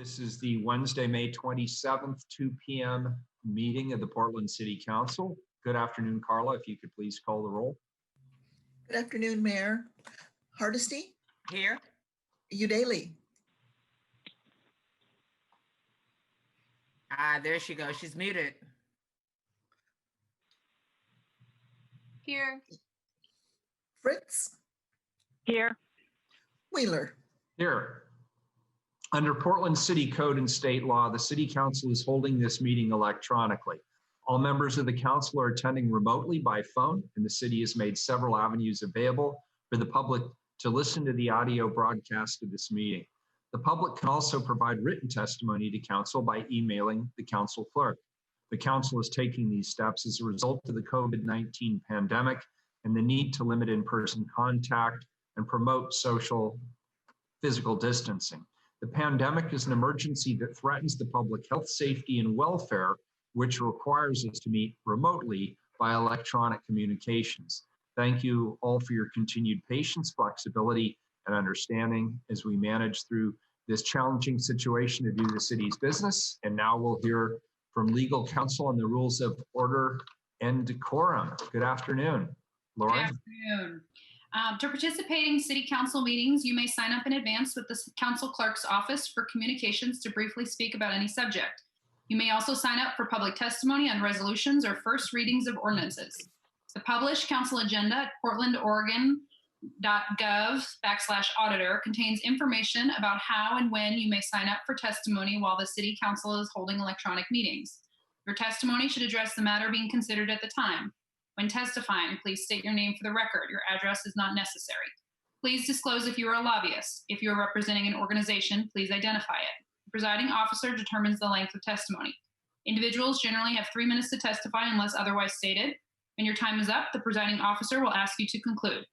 This is the Wednesday, May 27th, 2 p.m. meeting of the Portland City Council. Good afternoon, Carla. If you could please call the roll. Good afternoon, Mayor. Hardesty? Here. Udaley? There she goes. She's muted. Here. Fritz? Here. Wheeler? Here. Under Portland City Code and state law, the City Council is holding this meeting electronically. All members of the council are attending remotely by phone, and the city has made several avenues available for the public to listen to the audio broadcast of this meeting. The public can also provide written testimony to council by emailing the council clerk. The council is taking these steps as a result of the COVID-19 pandemic and the need to limit in-person contact and promote social physical distancing. The pandemic is an emergency that threatens the public health, safety, and welfare, which requires us to meet remotely by electronic communications. Thank you all for your continued patience, flexibility, and understanding as we manage through this challenging situation to do the city's business. And now we'll hear from legal counsel on the rules of order and decorum. Good afternoon, Lauren. Good afternoon. To participate in city council meetings, you may sign up in advance with the council clerk's office for communications to briefly speak about any subject. You may also sign up for public testimony on resolutions or first readings of ordinances. The published council agenda at portlandoregon.gov/auditor contains information about how and when you may sign up for testimony while the city council is holding electronic meetings. Your testimony should address the matter being considered at the time. When testifying, please state your name for the record. Your address is not necessary. Please disclose if you are a lobbyist. If you are representing an organization, please identify it. The presiding officer determines the length of testimony. Individuals generally have 3 minutes to testify unless otherwise stated. When your time is up, the presiding officer will ask you to conclude.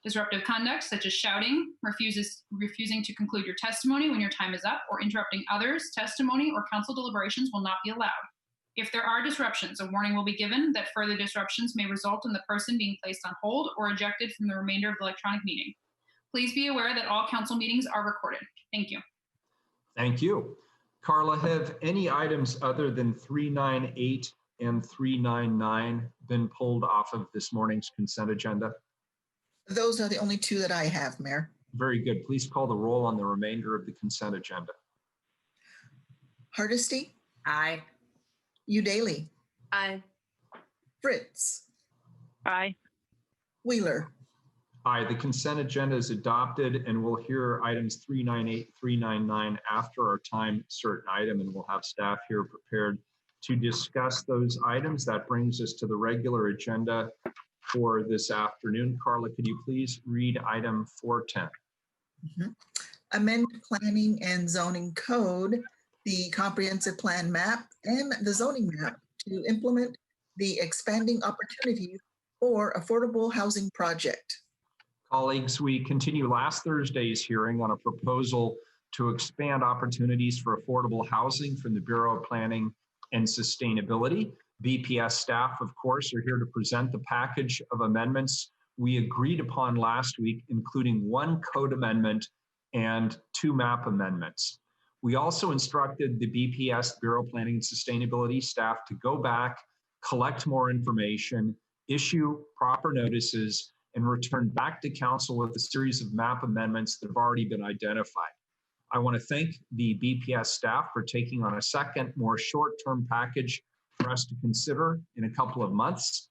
Disruptive conduct, such as shouting, refusing to conclude your testimony when your time is up, or interrupting others' testimony or council deliberations will not be allowed. If there are disruptions, a warning will be given that further disruptions may result in the person being placed on hold or ejected from the remainder of the electronic meeting. Please be aware that all council meetings are recorded. Thank you. Thank you. Carla, have any items other than 398 and 399 been pulled off of this morning's consent agenda? Those are the only two that I have, Mayor. Very good. Please call the roll on the remainder of the consent agenda. Hardesty? Aye. Udaley? Aye. Fritz? Aye. Wheeler? Aye, the consent agenda is adopted, and we'll hear items 398, 399 after our time certain item, and we'll have staff here prepared to discuss those items. That brings us to the regular agenda for this afternoon. Carla, could you please read item 410? Amend planning and zoning code, the comprehensive plan map, and the zoning map to implement the expanding opportunities for affordable housing project. Colleagues, we continue last Thursday's hearing on a proposal to expand opportunities for affordable housing from the Bureau of Planning and Sustainability. BPS staff, of course, are here to present the package of amendments we agreed upon last week, including one code amendment and 2 map amendments. We also instructed the BPS, Bureau of Planning and Sustainability staff, to go back, collect more information, issue proper notices, and return back to council with a series of map amendments that have already been identified. I want to thank the BPS staff for taking on a second, more short-term package for us to consider in a couple of months.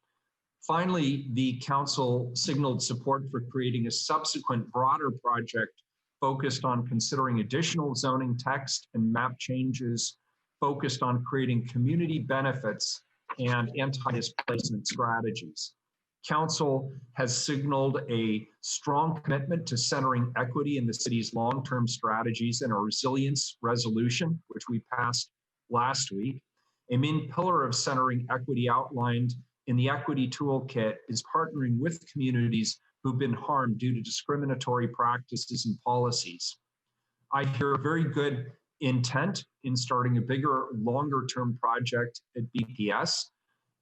Finally, the council signaled support for creating a subsequent broader project focused on considering additional zoning text and map changes focused on creating community benefits and anti-displacement strategies. Council has signaled a strong commitment to centering equity in the city's long-term strategies in a resilience resolution, which we passed last week. A main pillar of centering equity outlined in the equity toolkit is partnering with communities who've been harmed due to discriminatory practices and policies. I hear a very good intent in starting a bigger, longer-term project at BPS.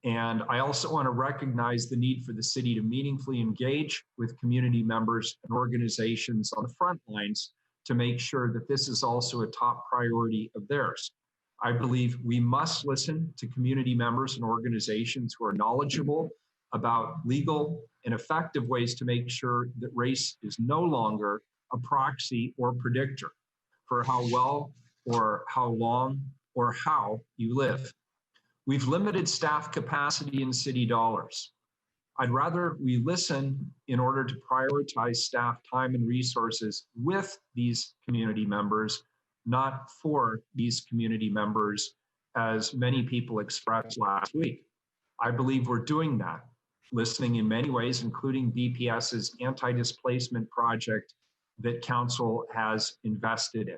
And I also want to recognize the need for the city to meaningfully engage with community members and organizations on the front lines to make sure that this is also a top priority of theirs. I believe we must listen to community members and organizations who are knowledgeable about legal and effective ways to make sure that race is no longer a proxy or predictor for how well or how long or how you live. We've limited staff capacity in city dollars. I'd rather we listen in order to prioritize staff time and resources with these community members, not for these community members, as many people expressed last week. I believe we're doing that, listening in many ways, including BPS's anti-displacement project that council has invested in.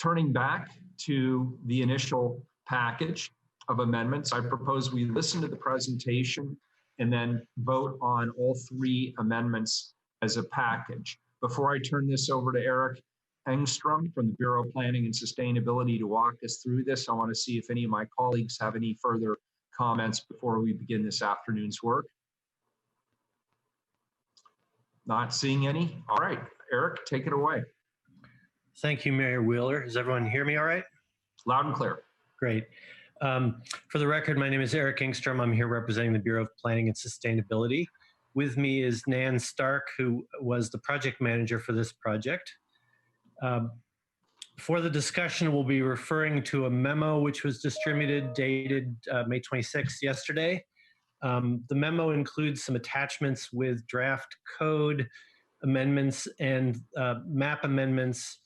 Turning back to the initial package of amendments, I propose we listen to the presentation and then vote on all three amendments as a package. Before I turn this over to Eric Engstrom from the Bureau of Planning and Sustainability to walk us through this, I want to see if any of my colleagues have any further comments before we begin this afternoon's work. Not seeing any. All right, Eric, take it away. Thank you, Mayor Wheeler. Does everyone hear me all right? Loud and clear. Great. For the record, my name is Eric Engstrom. I'm here representing the Bureau of Planning and Sustainability. With me is Nan Stark, who was the project manager for this project. For the discussion, we'll be referring to a memo which was distributed, dated May 26th, yesterday. The memo includes some attachments with draft code amendments and map amendments.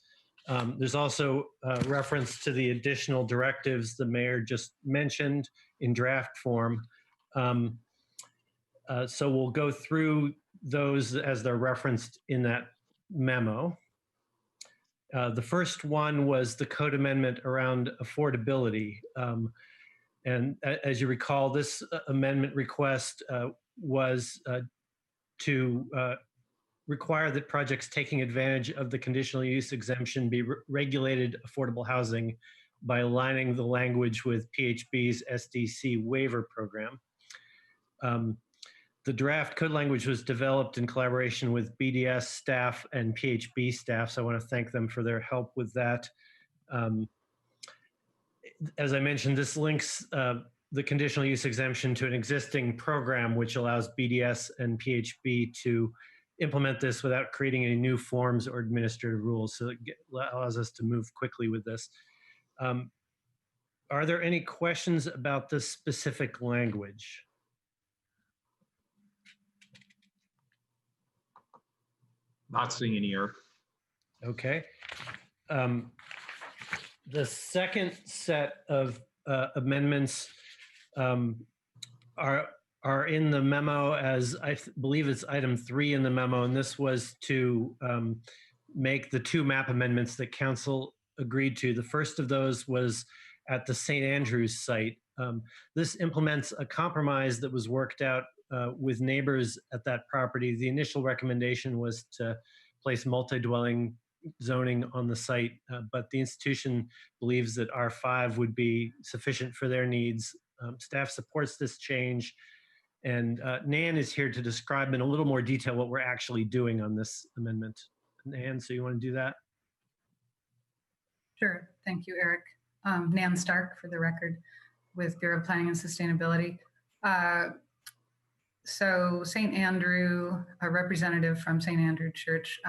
There's also a reference to the additional directives the mayor just mentioned in draft form. So we'll go through those as they're referenced in that memo. The first one was the code amendment around affordability. And as you recall, this amendment request was to require that projects taking advantage of the conditional use exemption be regulated affordable housing by aligning the language with PHB's SDC waiver program. The draft code language was developed in collaboration with BDS staff and PHB staff, so I want to thank them for their help with that. As I mentioned, this links the conditional use exemption to an existing program which allows BDS and PHB to implement this without creating any new forms or administrative rules, so it allows us to move quickly with this. Are there any questions about this specific language? Not seeing any, Eric. Okay. The second set of amendments are in the memo, as I believe it's item 3 in the memo, and this was to make the 2 map amendments that council agreed to. The first of those was at the St. Andrews site. This implements a compromise that was worked out with neighbors at that property. The initial recommendation was to place multi-dwelling zoning on the site, but the institution believes that R5 would be sufficient for their needs. Staff supports this change, and Nan is here to describe in a little more detail what we're actually doing on this amendment. Nan, so you want to do that? Sure. Thank you, Eric. Nan Stark, for the record, with Bureau of Planning and Sustainability. So St. Andrew, a representative from St. Andrew Church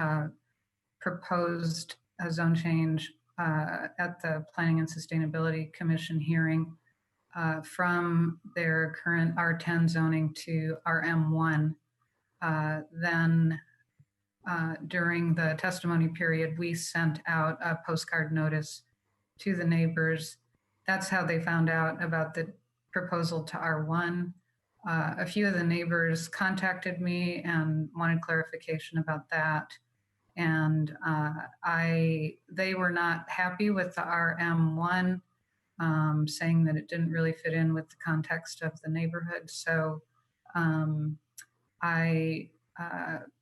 proposed a zone change at the Planning and Sustainability Commission hearing from their current R10 zoning to RM1. Then during the testimony period, we sent out a postcard notice to the neighbors. That's how they found out about the proposal to R1. A few of the neighbors contacted me and wanted clarification about that. And they were not happy with the RM1, saying that it didn't really fit in with the context of the neighborhood. So I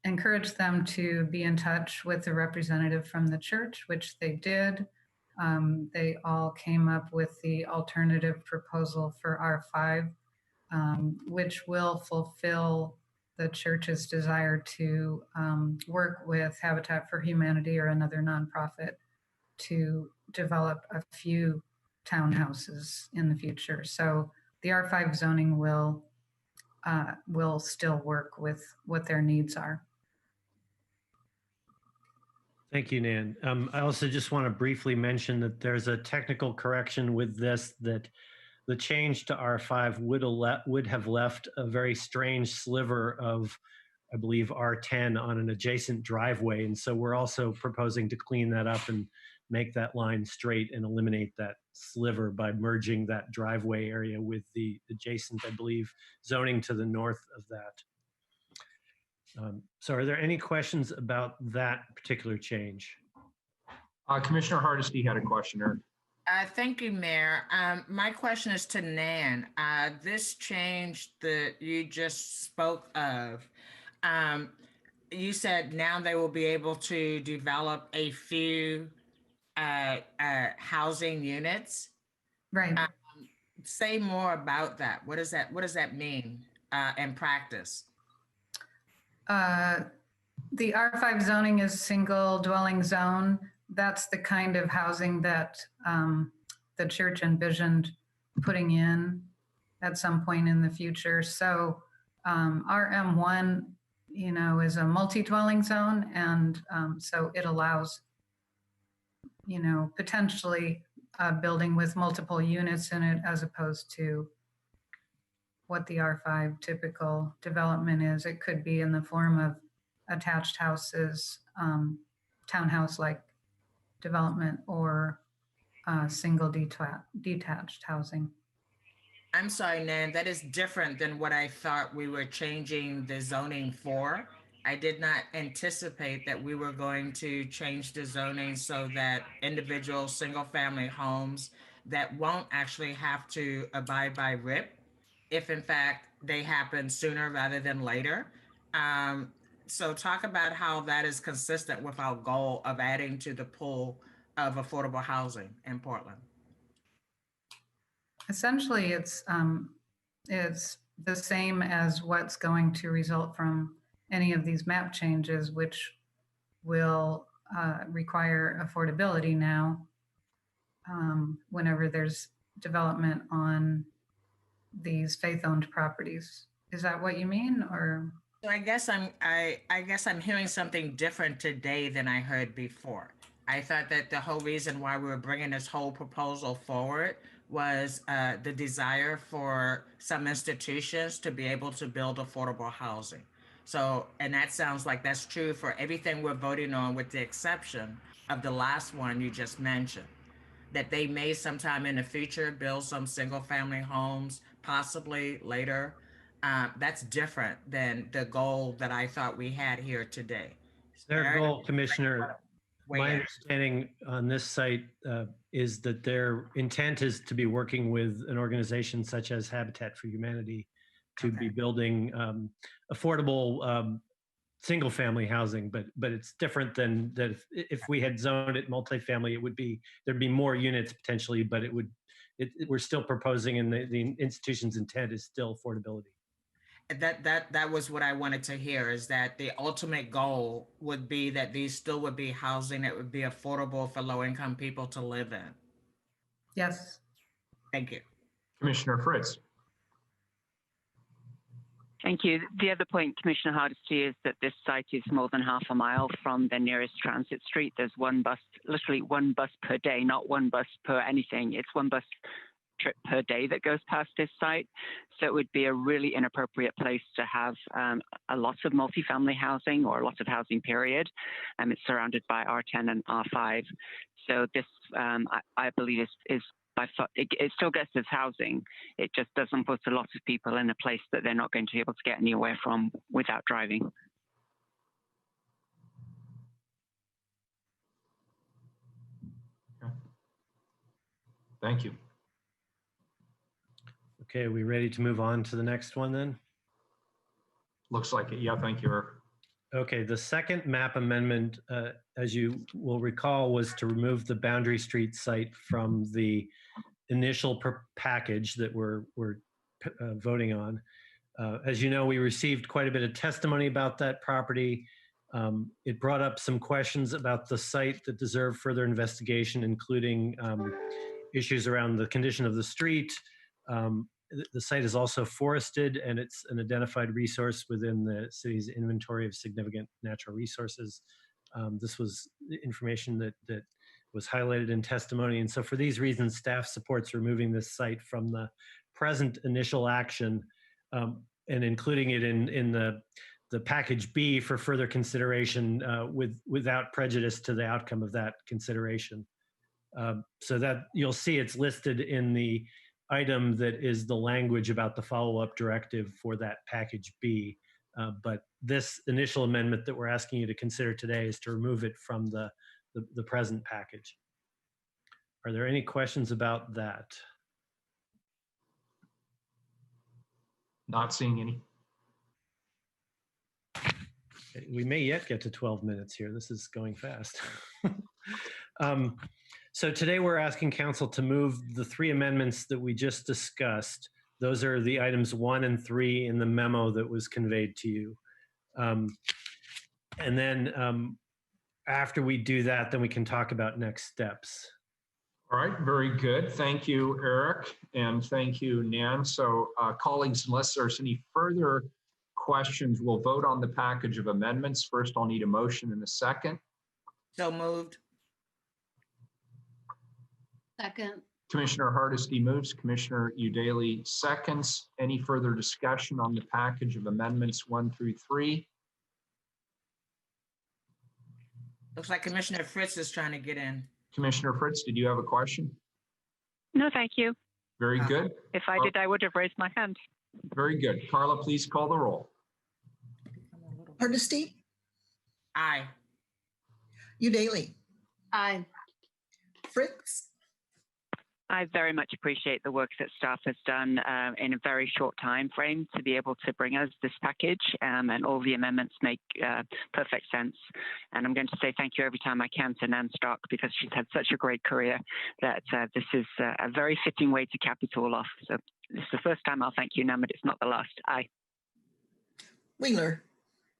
encouraged them to be in touch with the representative from the church, which they did. They all came up with the alternative proposal for R5, which will fulfill the church's desire to work with Habitat for Humanity or another nonprofit to develop a few townhouses in the future. So the R5 zoning will still work with what their needs are. Thank you, Nan. I also just want to briefly mention that there's a technical correction with this, that the change to R5 would have left a very strange sliver of, I believe, R10 on an adjacent driveway. And so we're also proposing to clean that up and make that line straight and eliminate that sliver by merging that driveway area with the adjacent, I believe, zoning to the north of that. So are there any questions about that particular change? Commissioner Hardesty had a question. Thank you, Mayor. My question is to Nan. This change that you just spoke of, you said now they will be able to develop a few housing units. Right. Say more about that. What does that mean in practice? The R5 zoning is single dwelling zone. That's the kind of housing that the church envisioned putting in at some point in the future. So RM1, is a multi-dwelling zone, and so it allows, potentially a building with multiple units in it, as opposed to what the R5 typical development is. It could be in the form of attached houses, townhouse-like development, or single detached housing. I'm sorry, Nan, that is different than what I thought we were changing the zoning for. I did not anticipate that we were going to change the zoning so that individual single-family homes that won't actually have to abide by RIP, if in fact they happen sooner rather than later. So talk about how that is consistent with our goal of adding to the pool of affordable housing in Portland. Essentially, it's the same as what's going to result from any of these map changes, which will require affordability now whenever there's development on these faith-owned properties. Is that what you mean, or? So I guess I'm hearing something different today than I heard before. I thought that the whole reason why we were bringing this whole proposal forward was the desire for some institutions to be able to build affordable housing. So, and that sounds like that's true for everything we're voting on, with the exception of the last one you just mentioned, that they may sometime in the future build some single family homes, possibly later. That's different than the goal that I thought we had here today. Their goal, Commissioner, my understanding on this site is that their intent is to be working with an organization such as Habitat for Humanity to be building affordable single-family housing, but it's different than that. If we had zoned it multifamily, there'd be more units potentially, but we're still proposing, and the institution's intent is still affordability. That was what I wanted to hear, is that the ultimate goal would be that these still would be housing that would be affordable for low-income people to live in. Yes. Thank you. Commissioner Fritz. Thank you. The other point, Commissioner Hardesty, is that this site is more than half a mile from the nearest transit street. There's one bus, literally one bus per day, not one bus per anything. It's one bus trip per day that goes past this site. So it would be a really inappropriate place to have a lot of multifamily housing, or a lot of housing, period. It's surrounded by R10 and R5. So this, I believe, is by far, it still gets us housing. It just doesn't put a lot of people in a place that they're not going to be able to get anywhere from without driving. Okay. Thank you. Okay, are we ready to move on to the next one then? Looks like it. Yeah, thank you, Eric. Okay, the second map amendment, as you will recall, was to remove the Boundary Street site from the initial package that we're voting on. As you know, we received quite a bit of testimony about that property. It brought up some questions about the site that deserve further investigation, including issues around the condition of the street. The site is also forested, and it's an identified resource within the city's inventory of significant natural resources. This was information that was highlighted in testimony. And so for these reasons, staff supports removing this site from the present initial action and including it in the package B for further consideration without prejudice to the outcome of that consideration. So that you'll see it's listed in the item that is the language about the follow-up directive for that package B. But this initial amendment that we're asking you to consider today is to remove it from the present package. Are there any questions about that? Not seeing any. Okay, we may yet get to 12 minutes here. This is going fast. So today we're asking council to move the 3 amendments that we just discussed. Those are the items 1 and 3 in the memo that was conveyed to you. And then after we do that, then we can talk about next steps. All right, very good. Thank you, Eric, and thank you, Nan. So colleagues, unless there's any further questions, we'll vote on the package of amendments. First, I'll need a motion and a second. So moved. Second. Commissioner Hardesty moves, Commissioner Udaley seconds. Any further discussion on the package of amendments 1 through 3? Looks like Commissioner Fritz is trying to get in. Commissioner Fritz, did you have a question? No, thank you. Very good. If I did, I would have raised my hand. Very good. Carla, please call the roll. Hardesty, Aye. Udaley, Aye. Fritz, I very much appreciate the work that staff has done in a very short time frame to be able to bring us this package, and all the amendments make perfect sense. And I'm going to say thank you every time I can to Nan Stark, because she's had such a great career that this is a very fitting way to cap it all off. So this is the first time I'll thank you, Nan, but it's not the last. Aye. Wheeler,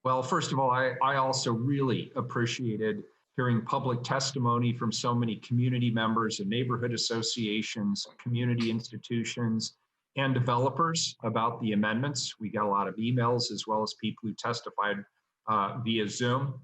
Well, first of all, I also really appreciated hearing public testimony from so many community members and neighborhood associations, community institutions, and developers about the amendments. We got a lot of emails as well as people who testified via Zoom.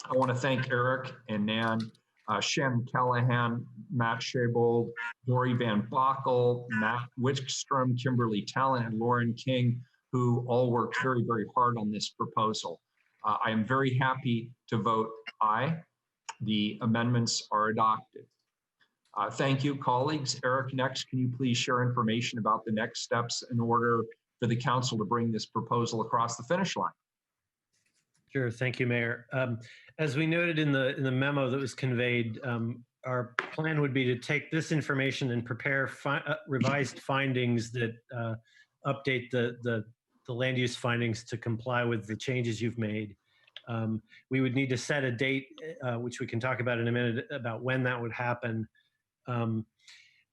I want to thank Eric and Nan, Shannon Callahan, Matt Shabold, Dory Van Bockel, Matt Wickstrom, Kimberly Talent, and Lauren King, who all worked very, very hard on this proposal. I am very happy to vote aye. The amendments are adopted. Thank you, colleagues. Eric, next, can you please share information about the next steps in order for the council to bring this proposal across the finish line? Sure, thank you, Mayor. As we noted in the memo that was conveyed, our plan would be to take this information and prepare revised findings that update the land use findings to comply with the changes you've made. We would need to set a date, which we can talk about in a minute, about when that would happen.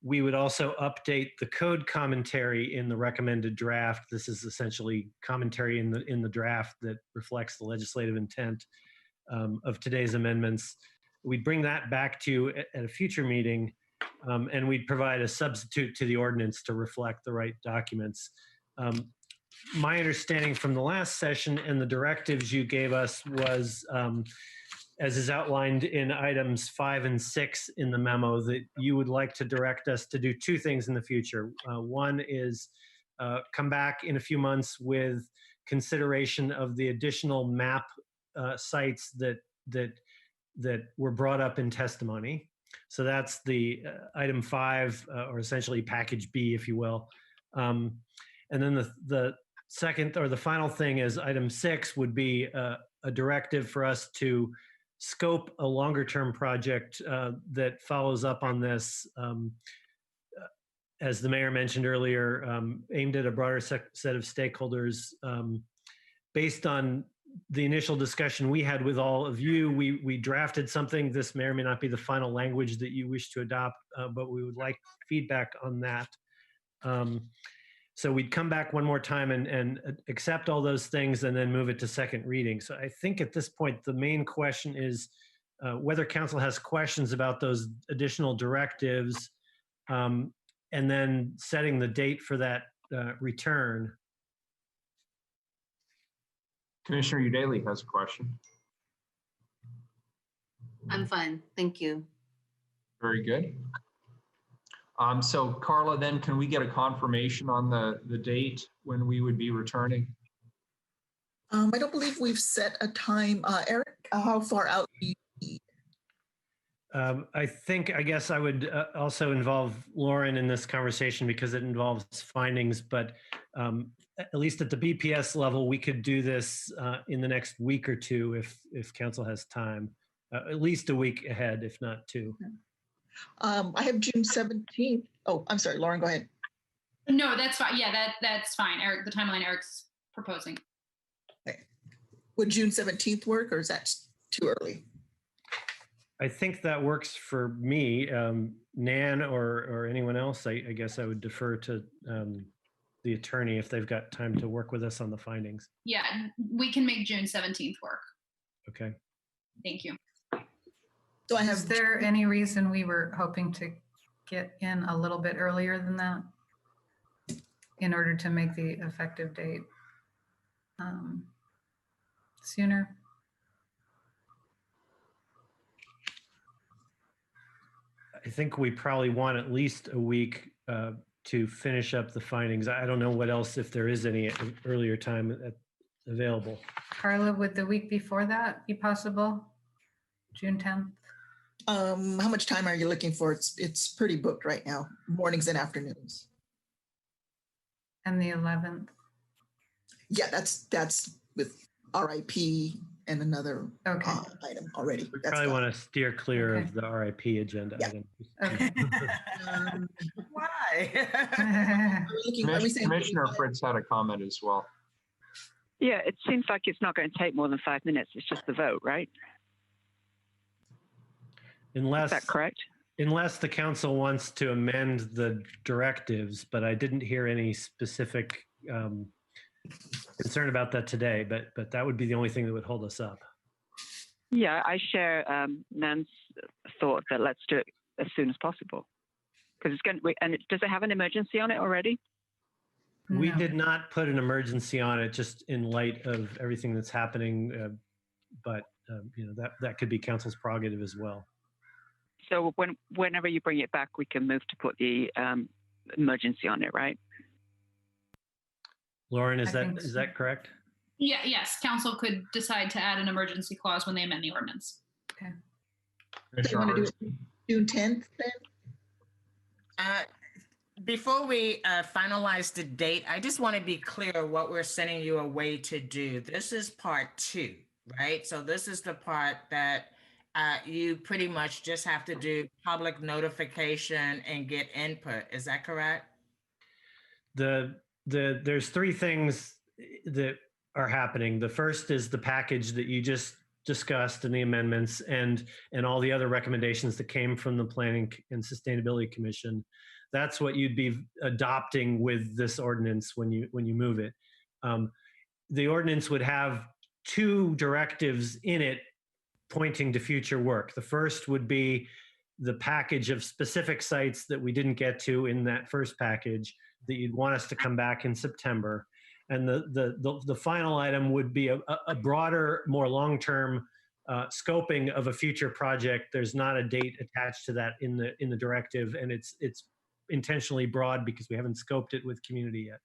We would also update the code commentary in the recommended draft. This is essentially commentary in the draft that reflects the legislative intent of today's amendments. We'd bring that back to you at a future meeting, and we'd provide a substitute to the ordinance to reflect the right documents. My understanding from the last session and the directives you gave us was, as is outlined in items 5 and 6 in the memo, that you would like to direct us to do 2 things in the future. One is come back in a few months with consideration of the additional map sites that were brought up in testimony. So that's the item 5, or essentially package B, if you will. And then the second or the final thing is item 6 would be a directive for us to scope a longer term project that follows up on this, as the mayor mentioned earlier, aimed at a broader set of stakeholders. Based on the initial discussion we had with all of you, we drafted something. This may or may not be the final language that you wish to adopt, but we would like feedback on that. So we'd come back one more time and accept all those things and then move it to second reading. So I think at this point, the main question is whether council has questions about those additional directives, and then setting the date for that return. Commissioner Udaley has a question. I'm fine. Thank you. Very good. So Carla, then can we get a confirmation on the date when we would be returning? I don't believe we've set a time. Eric, how far out do you need? I guess I would also involve Lauren in this conversation because it involves findings, but at least at the BPS level, we could do this in the next week or two if council has time, at least a week ahead, if not two. I have June 17th. Oh, I'm sorry, Lauren, go ahead. No, that's fine. Yeah, that's fine. Eric, the timeline Eric's proposing. Okay. Would June 17th work, or is that too early? I think that works for me. Nan or anyone else, I guess I would defer to the attorney if they've got time to work with us on the findings. Yeah, we can make June 17th work. Okay. Thank you. So I Is have, there any reason we were hoping to get in a little bit earlier than that in order to make the effective date sooner? I think we probably want at least a week to finish up the findings. I don't know what else, if there is any earlier time available. Carla, would the week before that be possible? June 10th? how much time are you looking for? It's pretty booked right now, mornings and afternoons. And the 11th? Yeah, that's with RIP and another Okay. item already. We That's probably fine. want to steer clear Okay. of the RIP agenda Yeah. item. Okay. Why? Are we saying- Commissioner Fritz had a comment as well. Yeah, it seems like it's not going to take more than 5 minutes. It's just the vote, right? Is Unless, that correct? unless the council wants to amend the directives, but I didn't hear any specific concern about that today, but that would be the only thing that would hold us up. Yeah, I share Nan's thought that let's do it as soon as possible. Because it's going to, and does it have an emergency on it already? We No. did not put an emergency on it just in light of everything that's happening, but you know, that could be council's prerogative as well. So whenever you bring it back, we can move to put the emergency on it, right? Lauren, I is think so. that correct? Yeah, yes, council could decide to add an emergency clause when they amend the ordinance. So you Commissioner want to do Hardesty? it June 10th then? Before we finalize the date, I just want to be clear what we're sending you away to do. This is part 2, right? So this is the part that you pretty much just have to do public notification and get input. Is that correct? There's 3 things that are happening. The first is the package that you just discussed and the amendments and all the other recommendations that came from the Planning and Sustainability Commission. That's what you'd be adopting with this ordinance when you move it. The ordinance would have 2 directives in it pointing to future work. The first would be the package of specific sites that we didn't get to in that first package that you'd want us to come back in September. And the final item would be a broader, more long-term scoping of a future project. There's not a date attached to that in the directive, and it's intentionally broad because we haven't scoped it with community yet.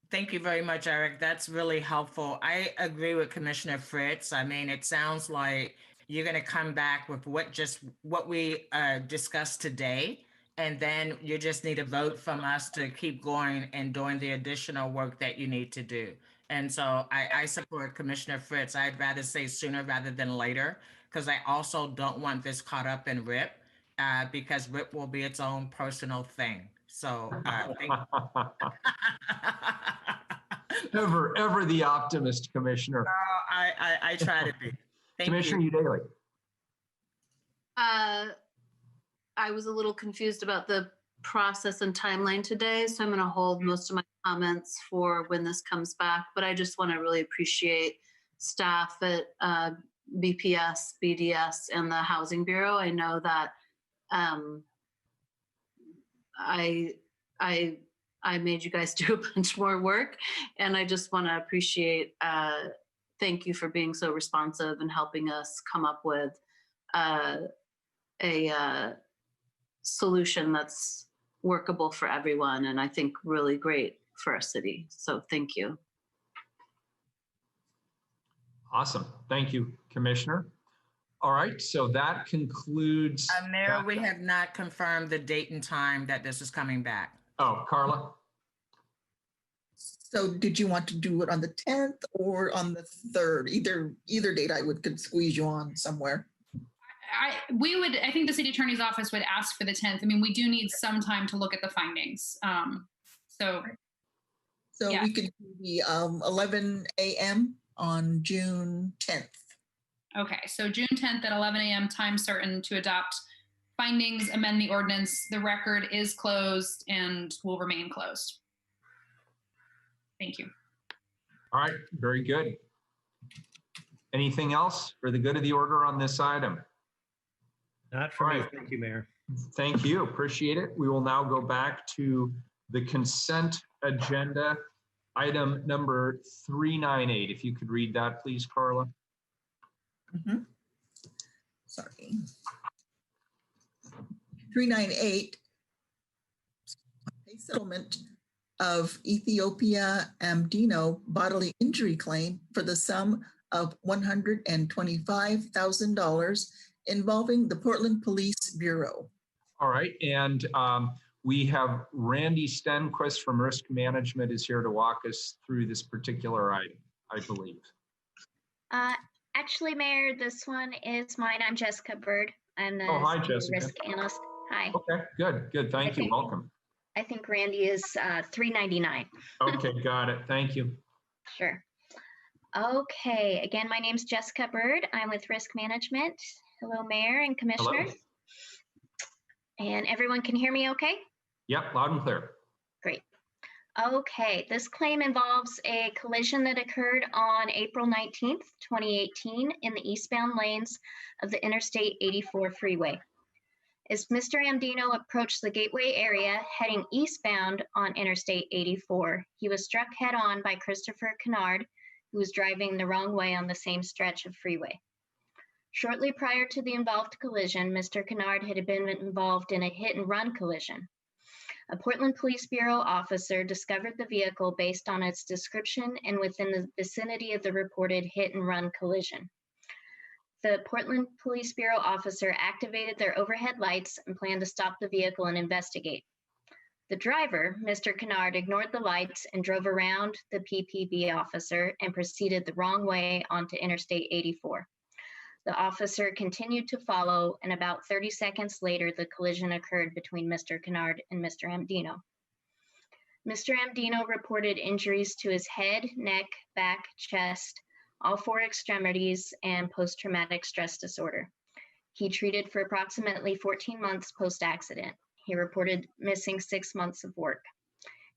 Thank you very much, Eric. That's really helpful. I agree with Commissioner Fritz. I mean, it sounds like you're going to come back with what we discussed today, and then you just need a vote from us to keep going and doing the additional work that you need to do. And so I support Commissioner Fritz. I'd rather say sooner rather than later, because I also don't want this caught up in RIP, because RIP will be its own personal thing. So Ever the optimist, Commissioner. I try to be. Thank Commissioner you. Udaley. I was a little confused about the process and timeline today, so I'm going to hold most of my comments for when this comes back. But I just want to really appreciate staff at BPS, BDS, and the Housing Bureau. I know that I made you guys do a bunch more work, and I just want to appreciate. Thank you for being so responsive and helping us come up with a solution that's workable for everyone, and I think really great for our city. So thank you. Awesome. Thank you, Commissioner. All right, so that concludes. Mayor, we have not confirmed the date and time that this is coming back. Oh, Carla? So did you want to do it on the 10th or on the 3rd? Either date I could squeeze you on somewhere. I think the city attorney's office would ask for the 10th. I mean, we do need some time to look at the findings. So yeah. We could do the 11 a.m. on June 10th. Okay, so June 10th at 11 a.m. time certain to adopt findings, amend the ordinance. The record is closed and will remain closed. Thank you. All right, very good. Anything else for the good of the order on this item? Not for me. Right. Thank you, Mayor. Thank you, appreciate it. We will now go back to the consent agenda, item number 398. If you could read that, please, Carla. Sorry. 398, a settlement of Ethiopia Amdino bodily injury claim for the sum of $125,000 involving the Portland Police Bureau. All right, and we have Randy Stenquist from Risk Management is here to walk us through this particular item, I believe. Actually, Mayor, this one is mine. I'm Jessica Bird. I'm the hi, Jessica. risk analyst. Hi. Okay, good. Thank you. Welcome. I think Randy is $399. Okay, got it. Thank you. Sure. Okay. Again, my name's Jessica Bird. I'm with Risk Management. Hello, Mayor and Commissioners. Hello. And everyone can hear me okay? Yep, loud and clear. Great. Okay, this claim involves a collision that occurred on April 19th, 2018 in the eastbound lanes of the Interstate 84 freeway. As Mr. Amdino approached the Gateway area heading eastbound on Interstate 84, he was struck head-on by Christopher Kennard, who was driving the wrong way on the same stretch of freeway. Shortly prior to the involved collision, Mr. Kennard had been involved in a hit-and-run collision. A Portland Police Bureau officer discovered the vehicle based on its description and within the vicinity of the reported hit-and-run collision. The Portland Police Bureau officer activated their overhead lights and planned to stop the vehicle and investigate. The driver, Mr. Kennard, ignored the lights and drove around the PPB officer and proceeded the wrong way onto Interstate 84. The officer continued to follow, and about 30 seconds later, the collision occurred between Mr. Kennard and Mr. Amdino. Mr. Amdino reported injuries to his head, neck, back, chest, all four extremities, and post-traumatic stress disorder. He treated for approximately 14 months post-accident. He reported missing 6 months of work.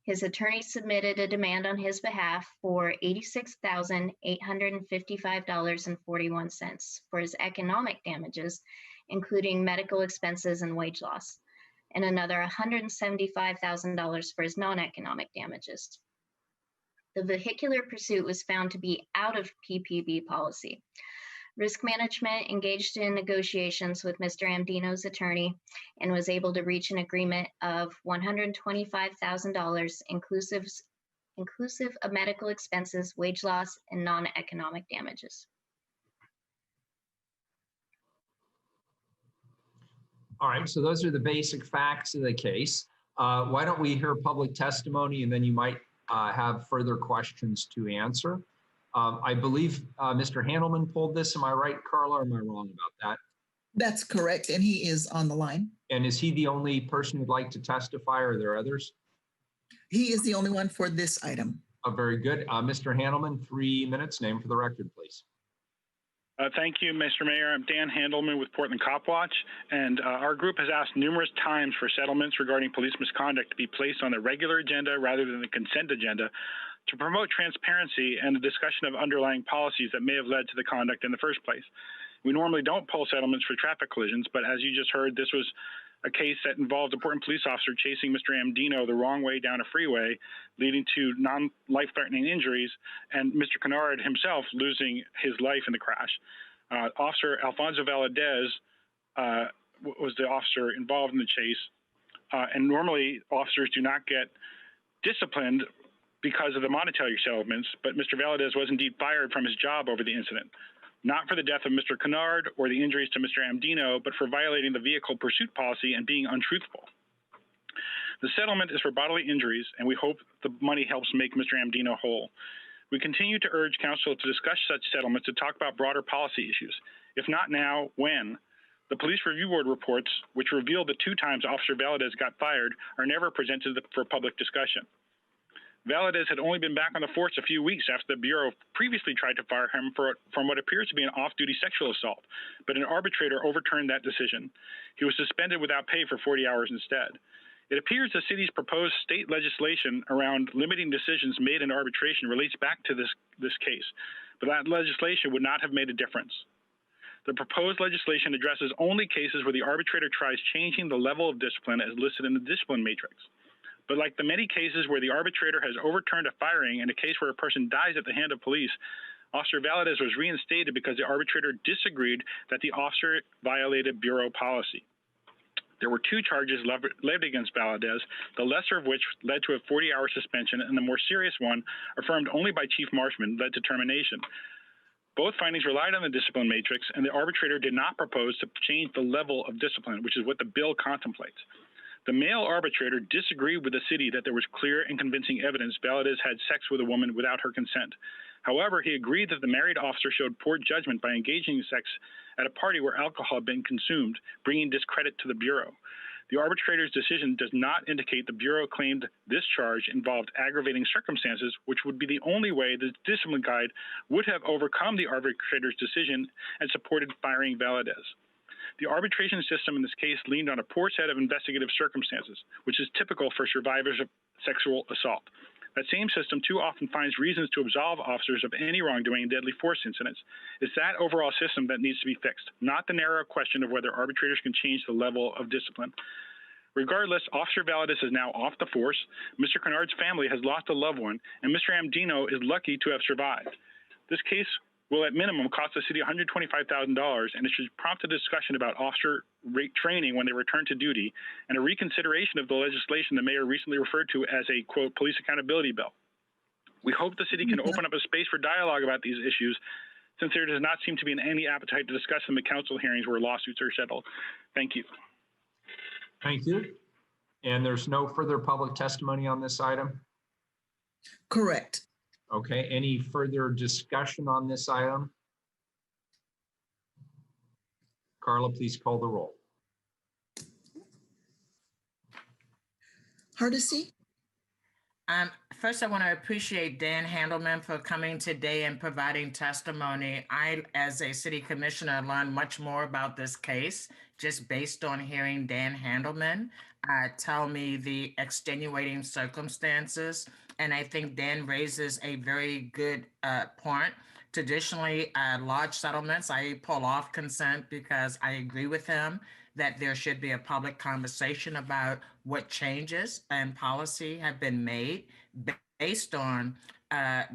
His attorney submitted a demand on his behalf for $86,855.41 for his economic damages, including medical expenses and wage loss, and another $175,000 for his non-economic damages. The vehicular pursuit was found to be out of PPB policy. Risk Management engaged in negotiations with Mr. Amdino's attorney and was able to reach an agreement of $125,000 inclusive of medical expenses, wage loss, and non-economic damages. All right, so those are the basic facts of the case. Why don't we hear public testimony, and then you might have further questions to answer. I believe Mr. Handelman pulled this. Am I right, Carla, or am I wrong about that? That's correct, and he is on the line. And is he the only person who'd like to testify, or are there others? He is the only one for this item. Very good. Mr. Handelman, 3 minutes, name for the record, please. Thank you, Mr. Mayor. I'm Dan Handelman with Portland Cop Watch, and our group has asked numerous times for settlements regarding police misconduct to be placed on the regular agenda rather than the consent agenda to promote transparency and the discussion of underlying policies that may have led to the conduct in the first place. We normally don't pull settlements for traffic collisions, but as you just heard, this was a case that involved a Portland police officer chasing Mr. Amdino the wrong way down a freeway, leading to non-life-threatening injuries, and Mr. Kennard himself losing his life in the crash. Officer Alfonso Valadez was the officer involved in the chase, and normally officers do not get disciplined because of the monetary settlements, but Mr. Valadez was indeed fired from his job over the incident. Not for the death of Mr. Kennard or the injuries to Mr. Amdino, but for violating the vehicle pursuit policy and being untruthful. The settlement is for bodily injuries, and we hope the money helps make Mr. Amdino whole. We continue to urge council to discuss such settlements to talk about broader policy issues. If not now, when? The Police Review Board reports, which revealed the 2 times Officer Valadez got fired, are never presented for public discussion. Valadez had only been back on the force a few weeks after the Bureau previously tried to fire him from what appears to be an off-duty sexual assault, but an arbitrator overturned that decision. He was suspended without pay for 40 hours instead. It appears the city's proposed state legislation around limiting decisions made in arbitration relates back to this case, but that legislation would not have made a difference. The proposed legislation addresses only cases where the arbitrator tries changing the level of discipline as listed in the discipline matrix. But like the many cases where the arbitrator has overturned a firing and a case where a person dies at the hand of police, Officer Valadez was reinstated because the arbitrator disagreed that the officer violated Bureau policy. There were 2 charges levied against Valadez, the lesser of which led to a 40-hour suspension, and the more serious one, affirmed only by Chief Marshman, led to termination. Both findings relied on the discipline matrix, and the arbitrator did not propose to change the level of discipline, which is what the bill contemplates. The male arbitrator disagreed with the city that there was clear and convincing evidence Valadez had sex with a woman without her consent. However, he agreed that the married officer showed poor judgment by engaging in sex at a party where alcohol had been consumed, bringing discredit to the Bureau. The arbitrator's decision does not indicate the Bureau claimed this charge involved aggravating circumstances, which would be the only way the discipline guide would have overcome the arbitrator's decision and supported firing Valadez. The arbitration system in this case leaned on a poor set of investigative circumstances, which is typical for survivors of sexual assault. That same system too often finds reasons to absolve officers of any wrongdoing in deadly force incidents. It's that overall system that needs to be fixed, not the narrow question of whether arbitrators can change the level of discipline. Regardless, Officer Valadez is now off the force, Mr. Kennard's family has lost a loved one, and Mr. Amdino is lucky to have survived. This case will at minimum cost the city $125,000, and it should prompt a discussion about officer training when they return to duty and a reconsideration of the legislation the mayor recently referred to as a, quote, police accountability bill. We hope the city can open up a space for dialogue about these issues, since there does not seem to be any appetite to discuss them at council hearings where lawsuits are settled. Thank you. Thank you. And there's no further public testimony on this item? Correct. Okay, any further discussion on this item? Carla, please call the roll. Hardesty? First, I want to appreciate Dan Handelman for coming today and providing testimony. I, as a city commissioner, learned much more about this case just based on hearing Dan Handelman tell me the extenuating circumstances. And I think Dan raises a very good point. Traditionally, large settlements, I pull off consent because I agree with him that there should be a public conversation about what changes and policy have been made based on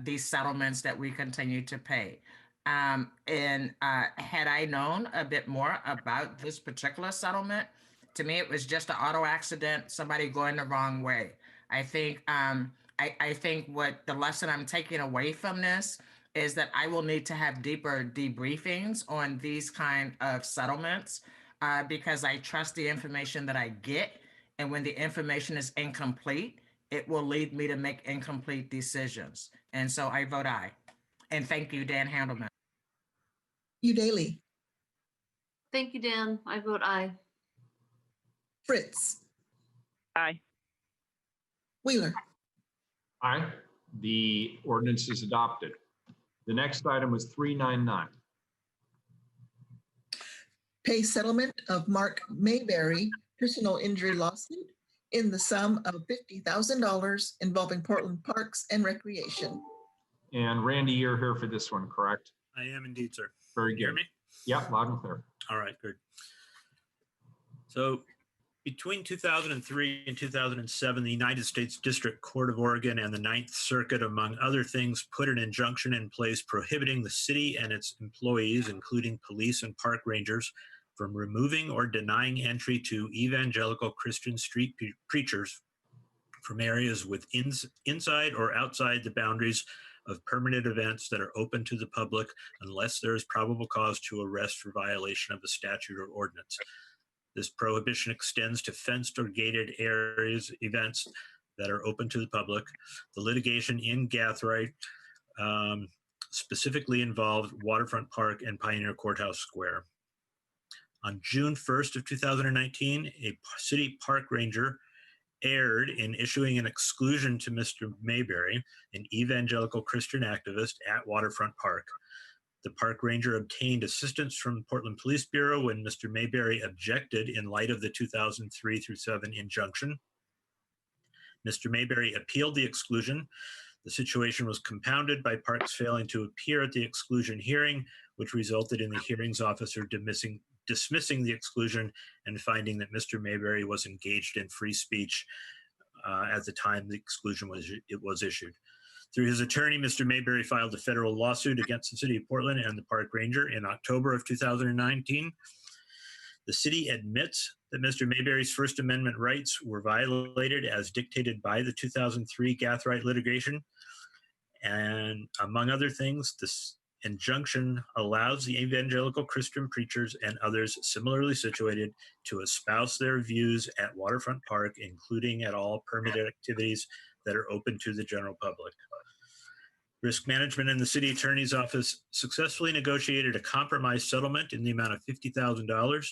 these settlements that we continue to pay. Had I known a bit more about this particular settlement, to me, it was just an auto accident, somebody going the wrong way. I think what the lesson I'm taking away from this is that I will need to have deeper debriefings on these kind of settlements because I trust the information that I get. And when the information is incomplete, it will lead me to make incomplete decisions. And so I vote aye. And thank you, Dan Handelman. Udaley? Thank you, Dan. I vote aye. Fritz? Aye. Wheeler? Aye. The ordinance is adopted. The next item was 399. pay settlement of Mark Mayberry personal injury lawsuit in the sum of $50,000 involving Portland Parks and Recreation. And Randy, you're here for this one, correct? I am indeed, sir. Very Can you good. hear me? Yep, loud and clear. All right, good. So between 2003 and 2007, the United States District Court of Oregon and the Ninth Circuit, among other things, put an injunction in place prohibiting the city and its employees, including police and park rangers, from removing or denying entry to evangelical Christian street preachers from areas inside or outside the boundaries of permanent events that are open to the public unless there is probable cause to arrest for violation of a statute or ordinance. This prohibition extends to fenced or gated areas, events that are open to the public. The litigation in Gathright specifically involved Waterfront Park and Pioneer Courthouse Square. On June 1st of 2019, a city park ranger erred in issuing an exclusion to Mr. Mayberry, an evangelical Christian activist at Waterfront Park. The park ranger obtained assistance from the Portland Police Bureau when Mr. Mayberry objected in light of the 2003-7 injunction. Mr. Mayberry appealed the exclusion. The situation was compounded by Parks failing to appear at the exclusion hearing, which resulted in the hearings officer dismissing the exclusion and finding that Mr. Mayberry was engaged in free speech at the time the exclusion was issued. Through his attorney, Mr. Mayberry filed a federal lawsuit against the city of Portland and the park ranger in October of 2019. The city admits that Mr. Mayberry's First Amendment rights were violated as dictated by the 2003 Gathright litigation. And among other things, this injunction allows the evangelical Christian preachers and others similarly situated to espouse their views at Waterfront Park, including at all permitted activities that are open to the general public. Risk Management and the City Attorney's Office successfully negotiated a compromise settlement in the amount of $50,000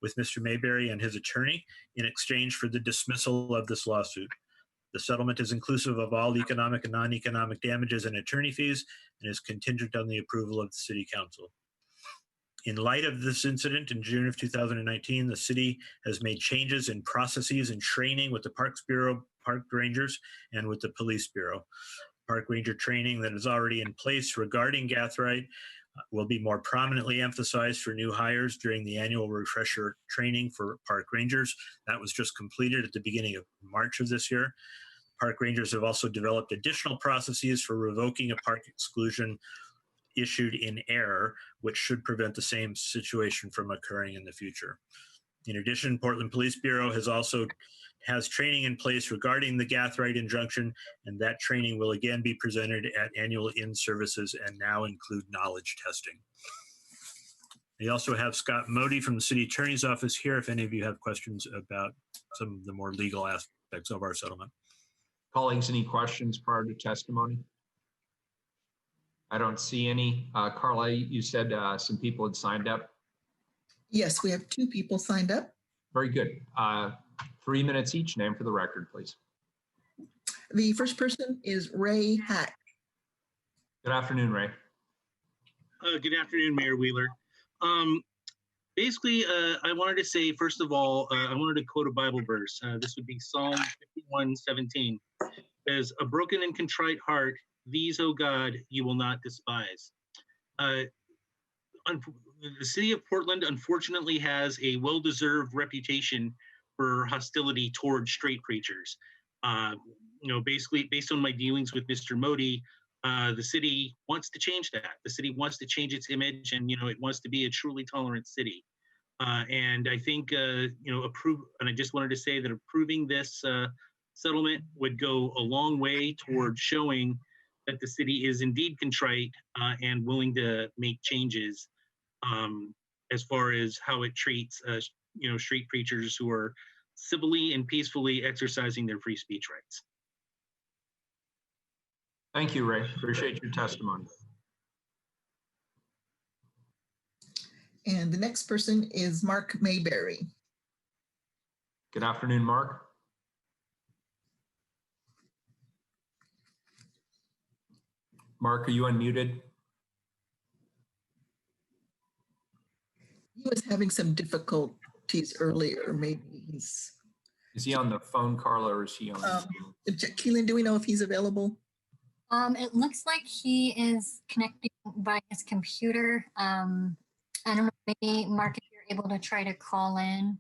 with Mr. Mayberry and his attorney in exchange for the dismissal of this lawsuit. The settlement is inclusive of all economic and non-economic damages and attorney fees and is contingent on the approval of the City Council. In light of this incident in June of 2019, the city has made changes in processes and training with the Parks Bureau, Park Rangers, and with the Police Bureau. Park Ranger training that is already in place regarding Gathright will be more prominently emphasized for new hires during the annual refresher training for Park Rangers. That was just completed at the beginning of March of this year. Park Rangers have also developed additional processes for revoking a park exclusion issued in error, which should prevent the same situation from occurring in the future. In addition, Portland Police Bureau has training in place regarding the Gathright injunction, and that training will again be presented at annual in-services and now include knowledge testing. We also have Scott Modi from the City Attorney's Office here if any of you have questions about some of the more legal aspects of our settlement. Colleagues, any questions prior to testimony? I don't see any. Carla, you said some people had signed up. Yes, we have 2 people signed up. Very good. 3 minutes each. Name for the record, please. The first person is Ray Hack. Good afternoon, Ray. Good afternoon, Mayor Wheeler. Basically, I wanted to say, first of all, I wanted to quote a Bible verse. This would be Psalm 51:17. It says, "A broken and contrite heart, these, O God, you will not despise." The city of Portland, unfortunately, has a well-deserved reputation for hostility towards straight preachers. Basically, based on my dealings with Mr. Modi, the city wants to change that. The city wants to change its image, and it wants to be a truly tolerant city. And I think and I just wanted to say that approving this settlement would go a long way towards showing that the city is indeed contrite and willing to make changes as far as how it treats street preachers who are civilly and peacefully exercising their free speech rights. Thank you, Ray. Appreciate your testimony. And the next person is Mark Mayberry. Good afternoon, Mark. Mark, are you unmuted? was having some difficulties earlier. Maybe he's. Is he on the phone, Carla, or is he on? Keelan, do we know if he's available? It looks like he is connecting by his computer. I don't know, maybe Mark, if you're able to try to call in.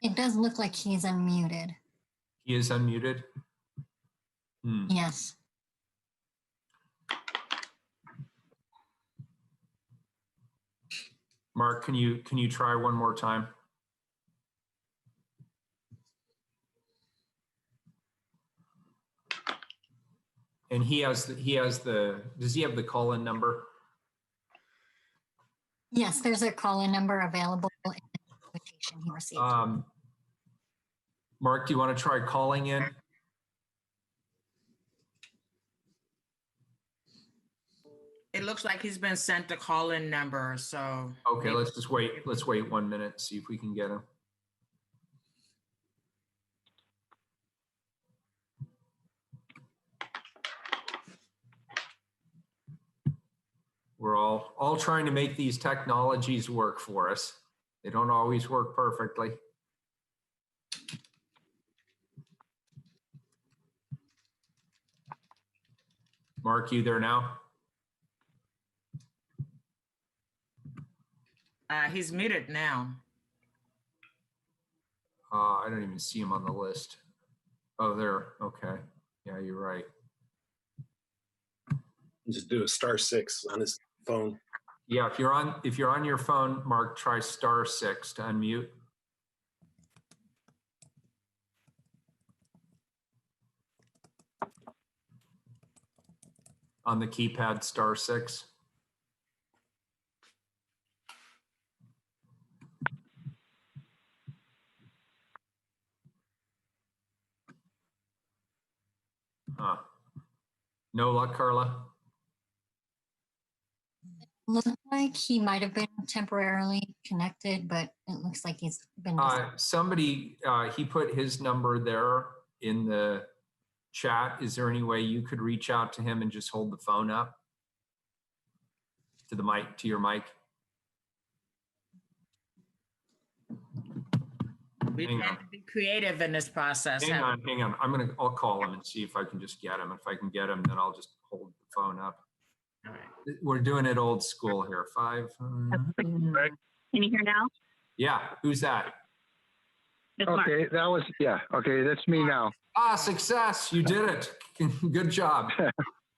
It does look like he's unmuted. He is unmuted? Yes. Mark, can you try one more time? And does he have the call-in number? Yes, there's a call-in number available in the invitation he received. Mark, do you want to try calling in? It looks like he's been sent a call-in number, so. Okay, let's just wait. Let's wait 1 minute, see if we can get him. We're all trying to make these technologies work for us. They don't always work perfectly. Mark, you there now? He's muted now. I don't even see him on the list. Oh, there. Okay. Yeah, you're right. Just do a *6 on his phone. Yeah, if you're on your phone, Mark, try *6 to unmute. On the keypad, *6. No luck, Carla? Looks like he might have been temporarily connected, but it looks like he's been. Somebody, he put his number there in the chat. Is there any way you could reach out to him and just hold the phone up to the mic, to your mic? We tend to be creative in this process. Hang on. I'll call him and see if I can just get him. If I can get him, then I'll just hold the phone up. All right. We're doing it old school here. 5. Can you hear now? Yeah. Who's that? It's Mark. Okay, that was, yeah. Okay, that's me now. Success. You did it. Good job.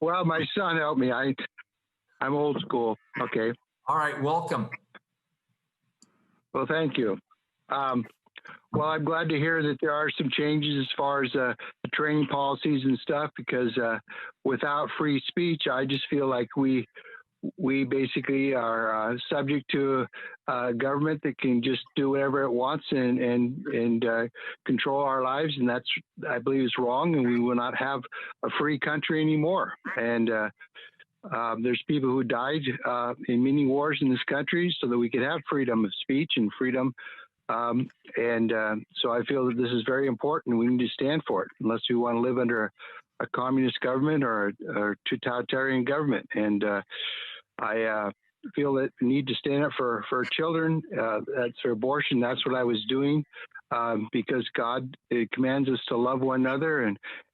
Well, my son helped me. I'm old school. Okay. All right. Welcome. Well, thank you. Well, I'm glad to hear that there are some changes as far as the training policies and stuff, because without free speech, I just feel like we basically are subject to a government that can just do whatever it wants and control our lives. And that's, I believe, is wrong. And we will not have a free country anymore. And there's people who died in many wars in this country so that we could have freedom of speech and freedom. So I feel that this is very important. We need to stand for it, unless we want to live under a communist government or a totalitarian government. And I feel that we need to stand up for children. That's for abortion. That's what I was doing, because God commands us to love one another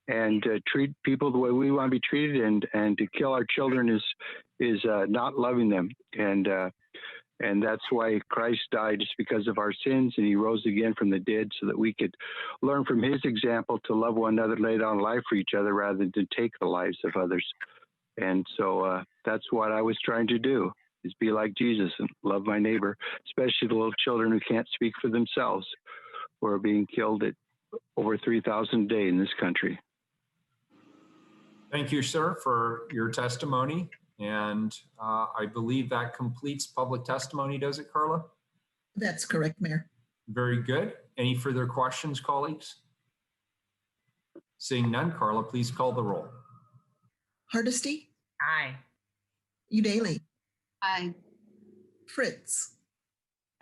and treat people the way we want to be treated. And to kill our children is not loving them. And that's why Christ died, just because of our sins, and he rose again from the dead so that we could learn from his example to love one another, lay down life for each other rather than to take the lives of others. And so that's what I was trying to do, is be like Jesus and love my neighbor, especially the little children who can't speak for themselves, who are being killed at over 3,000 a day in this country. Thank you, sir, for your testimony. And I believe that completes public testimony, does it, Carla? That's correct, Mayor. Very good. Any further questions, colleagues? Seeing none, Carla, please call the roll. Hardesty? Aye. Udaly? Aye. Fritz?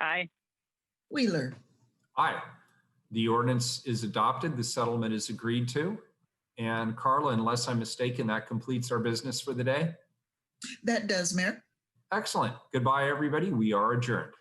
Aye. Wheeler? Aye. The ordinance is adopted. The settlement is agreed to. And Carla, unless I'm mistaken, that completes our business for the day. That does, Mayor. Excellent. Goodbye, everybody. We are adjourned.